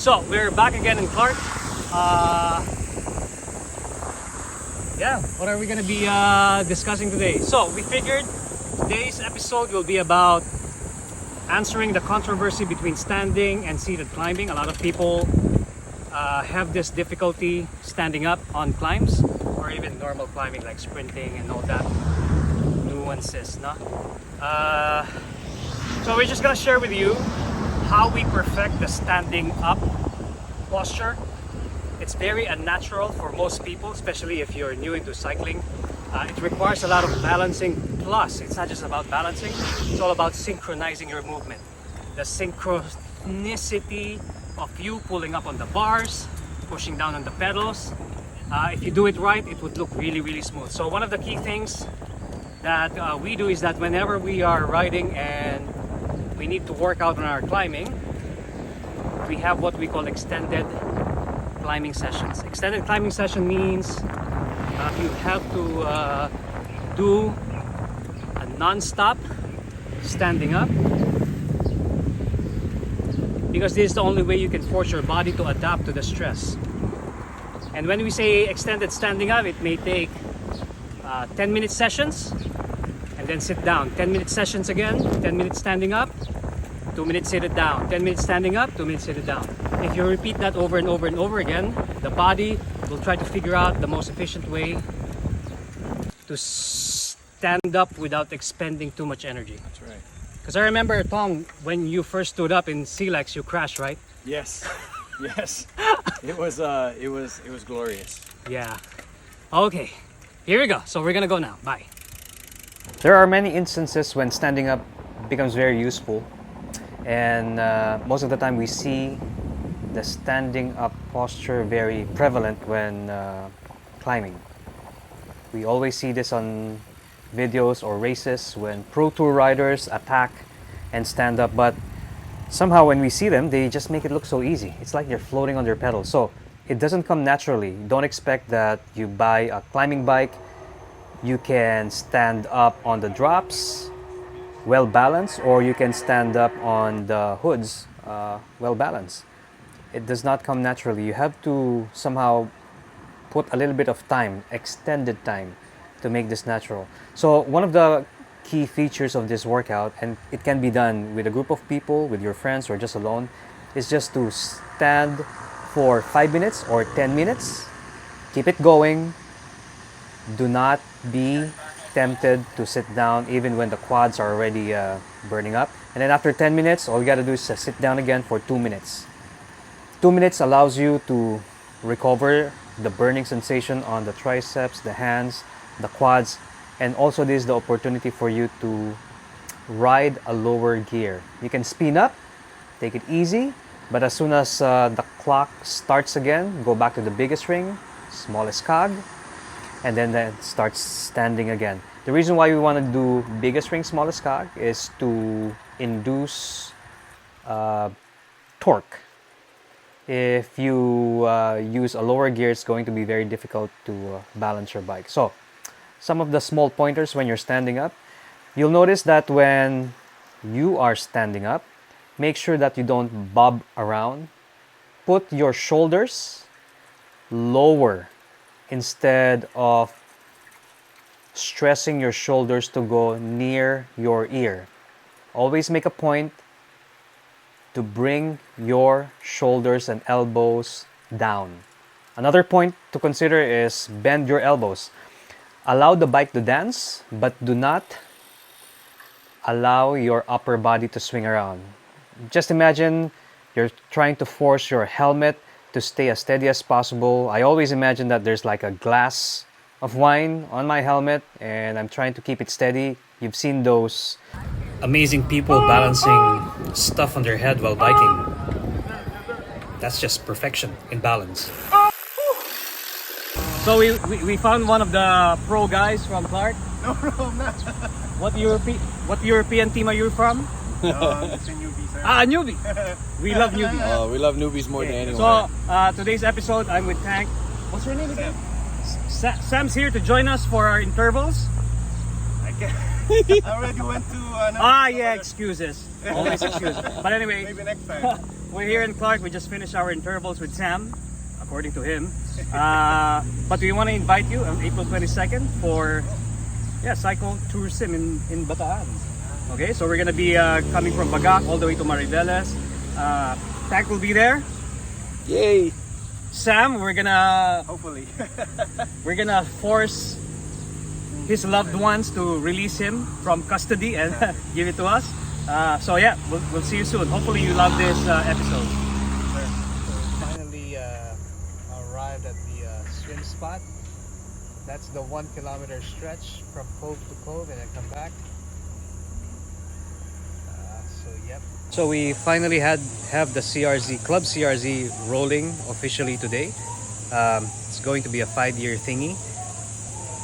So we're back again in Clark. Yeah, what are we gonna be discussing today? So we figured today's episode will be about answering the controversy between standing and seated climbing. A lot of people have this difficulty standing up on climbs, or even normal climbing like sprinting and all that nuances, no? So we're just gonna share with you how we perfect the standing up posture. It's very unnatural for most people, especially if you're new into cycling. It requires a lot of balancing, plus it's not just about balancing, it's all about synchronizing your movement. The synchronicity of you pulling up on the bars, pushing down on the pedals. If you do it right, it would look really, really smooth. So one of the key things that we do is that whenever we are riding and we need to work out on our climbing, we have what we call extended climbing sessions. Extended climbing session means you have to do a non-stop standing up, because this is the only way you can force your body to adapt to the stress. And when we say extended standing up, it may take 10-minute sessions and then sit down. 10-minute sessions again, 10 minutes standing up, 2 minutes seated down, 10 minutes standing up, 2 minutes seated down. If you repeat that over and over and over again, the body will try to figure out the most efficient way to stand up without expending too much energy. That's right. Because I remember, Tom, when you first stood up in Silex, you crashed, right? Yes. Yes. It was glorious. Yeah. Okay, here we go. So we're gonna go now. Bye. There are many instances when standing up becomes very useful, and most of the time we see the standing up posture very prevalent when climbing. We always see this on videos or races when Pro Tour riders attack and stand up, but somehow when we see them, they just make it look so easy. It's like they're floating on their pedals. So it doesn't come naturally. Don't expect that you buy a climbing bike, you can stand up on the drops well balanced, or you can stand up on the hoods well balanced. It does not come naturally. You have to somehow put a little bit of time, extended time, to make this natural. So one of the key features of this workout, and it can be done with a group of people, with your friends, or just alone, is just to stand for 5 minutes or 10 minutes. Keep it going. Do not be tempted to sit down even when the quads are already burning up. And then after 10 minutes, all you gotta do is sit down again for 2 minutes. 2 minutes allows you to recover the burning sensation on the triceps, the hands, the quads, and also this is the opportunity for you to ride a lower gear. You can spin up, take it easy, but as soon as the clock starts again, go back to the biggest ring, smallest cog, and then start standing again. The reason why we want to do biggest ring, smallest cog is to induce torque. If you use a lower gear, it's going to be very difficult to balance your bike. So some of the small pointers when you're standing up, you'll notice that when you are standing up, make sure that you don't bob around. Put your shoulders lower instead of stressing your shoulders to go near your ear. Always make a point to bring your shoulders and elbows down. Another point to consider is bend your elbows. Allow the bike to dance, but do not allow your upper body to swing around. Just imagine you're trying to force your helmet to stay as steady as possible. I always imagine that there's like a glass of wine on my helmet and I'm trying to keep it steady. You've seen those amazing people balancing stuff on their head while biking. That's just perfection in balance. So we found one of the pro guys from Clark. No, I'm not. What European team are you from? It's a newbie, sir. Newbie. We love newbies. Oh, we love newbies more than anyone. So today's episode, I'm with Tank. What's your name again? Sam's here to join us for our intervals. I already went to another. Excuses. Always excuses. But anyway, Maybe next time. we're here in Clark. We just finished our intervals with Sam, according to him. But we want to invite you on April 22nd for cycle tourism in Bataan. Okay, so we're gonna be coming from Bagak all the way to Mariveles. Tank will be there. Yay! Sam, we're gonna Hopefully. force his loved ones to release him from custody and give it to us. So yeah, we'll see you soon. Hopefully you love this episode. Finally arrived at the swim spot. That's the 1 kilometer stretch from cove to cove and then come back. Yep. So we finally have the Club CRZ rolling officially today. It's going to be a 5-year thingy.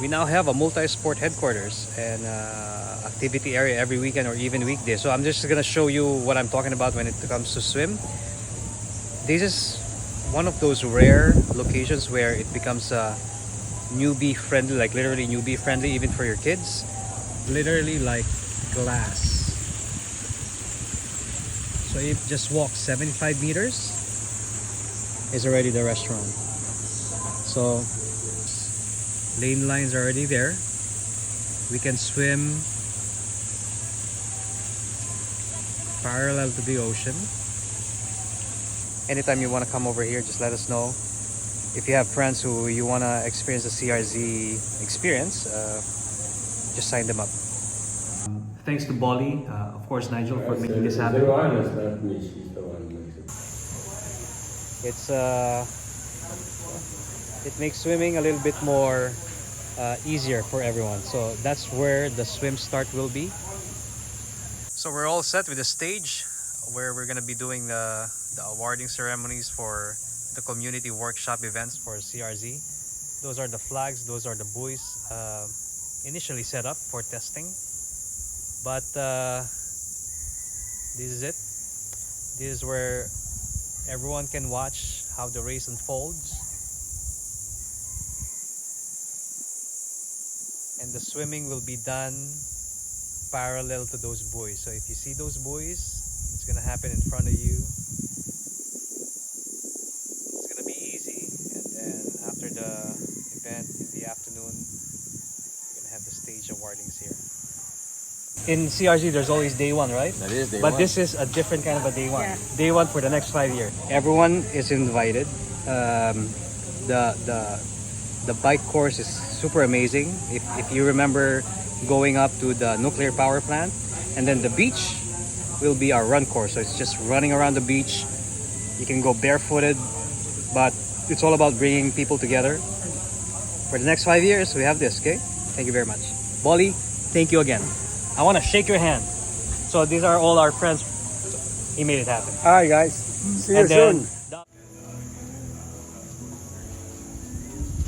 We now have a multi-sport headquarters and activity area every weekend or even weekday. So I'm just gonna show you what I'm talking about when it comes to swim. This is one of those rare locations where it becomes newbie friendly, like literally newbie friendly even for your kids. Literally like glass. So you just walk 75 meters is already the restaurant. So lane lines are already there. We can swim parallel to the ocean. Anytime you want to come over here, just let us know. If you have friends who you want to experience the CRZ experience, just sign them up. Thanks to Bolly, of course, Nigel, for making this happen. It makes swimming a little bit more easier for everyone. So that's where the swim start will be. So we're all set with the stage where we're gonna be doing the awarding ceremonies for the community workshop events for CRZ. Those are the flags, those are the buoys initially set up for testing. But this is it. This is where everyone can watch how the race unfolds. And the swimming will be done parallel to those buoys. So if you see those buoys, it's gonna happen in front of you. It's gonna be easy. And then after the event in the afternoon, we're gonna have the stage awardings here. In CRZ, there's always day one, right? That is day But one. this is a different kind of a day one. Yeah. Day one for the next 5 years. Everyone is invited. The bike course is super amazing. If you remember going up to the nuclear power plant, and then the beach will be our run course. So it's just running around the beach. You can go barefooted, but it's all about bringing people together. For the next 5 years, we have this, okay? Thank you very much. Bolly, thank you again. I want to shake your hand. So these are all our friends. He made it happen. Alright guys, see you And then soon.